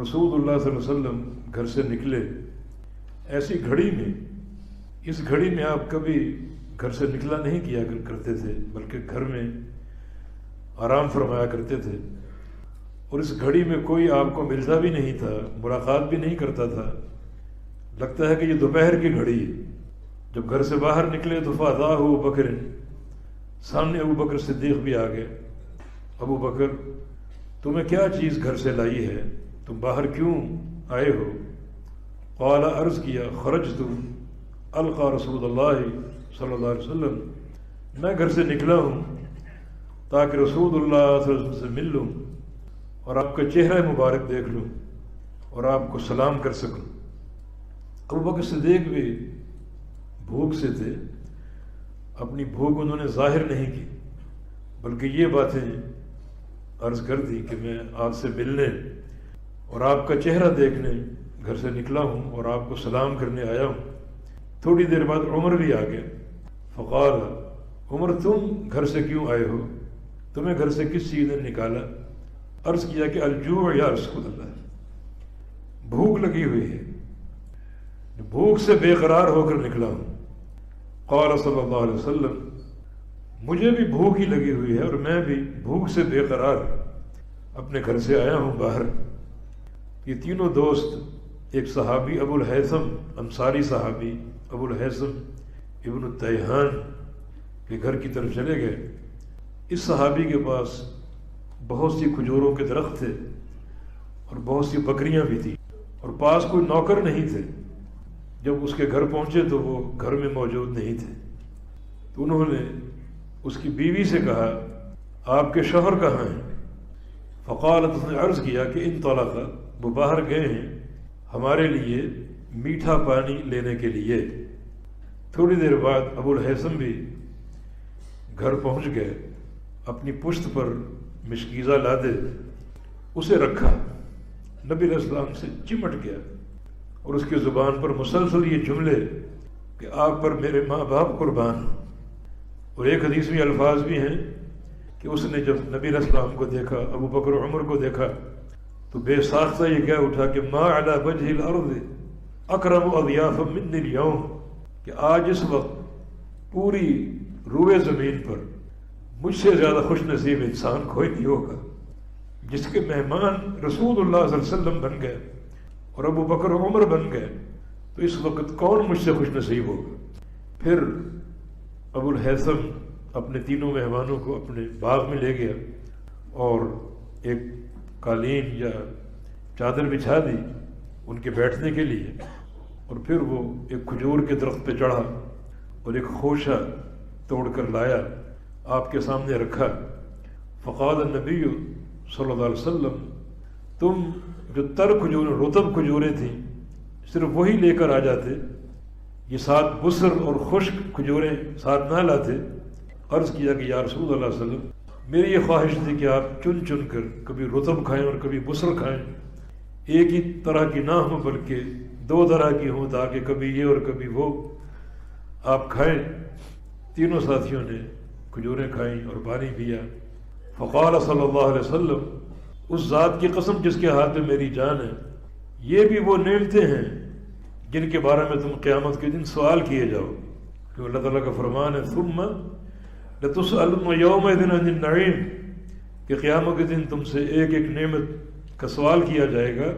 رسول اللہ صلی اللہ علیہ وسلم گھر سے نکلے ایسی گھڑی میں، اس گھڑی میں آپ کبھی گھر سے نکلا نہیں کیا کرتے تھے، بلکہ گھر میں آرام فرمایا کرتے تھے، اور اس گھڑی میں کوئی آپ کو ملتا بھی نہیں تھا، ملاقات بھی نہیں کرتا تھا، لگتا ہے کہ یہ دوپہر کی گھڑی ہے۔ جب گھر سے باہر نکلے تو فاتحہ ابو بکر، سامنے ابو بکر صدیق بھی آ گئے۔ ابو بکر، تمہیں کیا چیز گھر سے لائی ہے، تم باہر کیوں آئے ہو؟ قال، عرض کیا، خرجت القا رسول اللہ صلی اللہ علیہ وسلم، میں گھر سے نکلا ہوں تاکہ رسول اللہ صلی اللہ علیہ وسلم سے مل لوں اور آپ کا چہرہ مبارک دیکھ لوں اور آپ کو سلام کر سکوں۔ ابو بکر صدیق بھی بھوک سے تھے، اپنی بھوک انہوں نے ظاہر نہیں کی، بلکہ یہ باتیں عرض کر دی کہ میں آپ سے ملنے اور آپ کا چہرہ دیکھنے گھر سے نکلا ہوں اور آپ کو سلام کرنے آیا ہوں۔ تھوڑی دیر بعد عمر بھی آ گیا۔ فقال، عمر، تم گھر سے کیوں آئے ہو؟ تمہیں گھر سے کس چیز نے نکالا؟ عرض کیا کہ الجوع یا رسول اللہ، بھوک لگی ہوئی ہے، بھوک سے بے قرار ہو کر نکلا ہوں۔ قال صلی اللہ علیہ وسلم، مجھے بھی بھوک ہی لگی ہوئی ہے اور میں بھی بھوک سے بے قرار اپنے گھر سے آیا ہوں باہر۔ یہ تینوں دوست، ایک صحابی ابو الہیثم، انصاری صحابی ابو الہیثم ابن التیہان کے گھر کی طرف چلے گئے۔ اس صحابی کے پاس بہت سی کھجوروں کے درخت تھے اور بہت سی بکریاں بھی تھیں، اور پاس کوئی نوکر نہیں تھے۔ جب اس کے گھر پہنچے تو وہ گھر میں موجود نہیں تھے، تو انہوں نے اس کی بیوی سے کہا، آپ کے شوہر کہاں ہیں؟ فقالت، اس نے عرض کیا کہ انطلق، وہ باہر گئے ہیں ہمارے لیے میٹھا پانی لینے کے لیے۔ تھوڑی دیر بعد ابو الہیثم بھی گھر پہنچ گئے، اپنی پشت پر مشکیزہ لادے اسے رکھا، نبی علیہ السلام سے چمٹ گیا اور اس کی زبان پر مسلسل یہ جملے کہ آپ پر میرے ماں باپ قربان ہوں۔ اور ایک حدیث میں الفاظ بھی ہیں کہ اس نے جب نبی علیہ السلام کو دیکھا، ابو بکر و عمر کو دیکھا، تو بے ساختہ یہ کہہ اٹھا کہ ما علی وجہ الارض اکرم اضیاف منی اليوم، کہ آج اس وقت پوری روئے زمین پر مجھ سے زیادہ خوش نصیب انسان کوئی نہیں ہوگا، جس کے مہمان رسول اللہ صلی اللہ علیہ وسلم بن گئے اور ابو بکر و عمر بن گئے، تو اس وقت کون مجھ سے خوش نصیب ہوگا؟ پھر ابو الہیثم اپنے تینوں مہمانوں کو اپنے باغ میں لے گیا اور ایک قالین یا چادر بچھا دی ان کے بیٹھنے کے لیے، اور پھر وہ ایک کھجور کے درخت پہ چڑھا اور ایک خوشہ توڑ کر لایا، آپ کے سامنے رکھا۔ فقال النبی صلی اللہ علیہ وسلم، تم جو تر کھجوریں، رطب کھجوریں تھیں، صرف وہی لے کر آ جاتے، یہ ساتھ بسر اور خشک کھجوریں ساتھ نہ لاتے۔ عرض کیا کہ یا رسول اللہ صلی اللہ علیہ وسلم، میری یہ خواہش تھی کہ آپ چن چن کر کبھی رطب کھائیں اور کبھی بسر کھائیں، ایک ہی طرح کی نہ ہوں بلکہ دو طرح کی ہوں، تاکہ کبھی یہ اور کبھی وہ آپ کھائیں۔ تینوں ساتھیوں نے کھجوریں کھائیں اور پانی پیا۔ فقال صلی اللہ علیہ وسلم، اس ذات کی قسم جس کے ہاتھ میں میری جان ہے، یہ بھی وہ نعمتیں ہیں جن کے بارے میں تم قیامت کے دن سوال کیے جاؤ، کہ اللہ تعالیٰ کا فرمان ہے ثم لتسألن یومئذ عن النعیم، کہ قیامت کے دن تم سے ایک ایک نعمت کا سوال کیا جائے گا